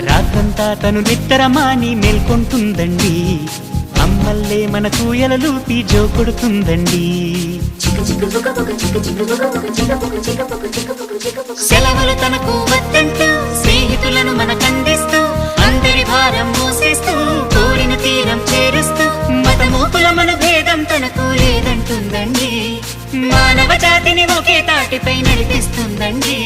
రాత్రంతా తను నిద్రమాని మేల్కొంటుందండి, అమ్మల్లే మన కూయలలూపి జో కొడుతుందండి. సెలవులు తనకు వద్దంటూ స్నేహితులను మనకందిస్తూ అందరి భారం మోసేస్తూ కోరిన తీరం చేరుస్తూ మతమూపుల మన భేదం తనకు లేదంటుందండి, మానవ జాతిని ఒకే తాటిపై నడిపిస్తుందండి.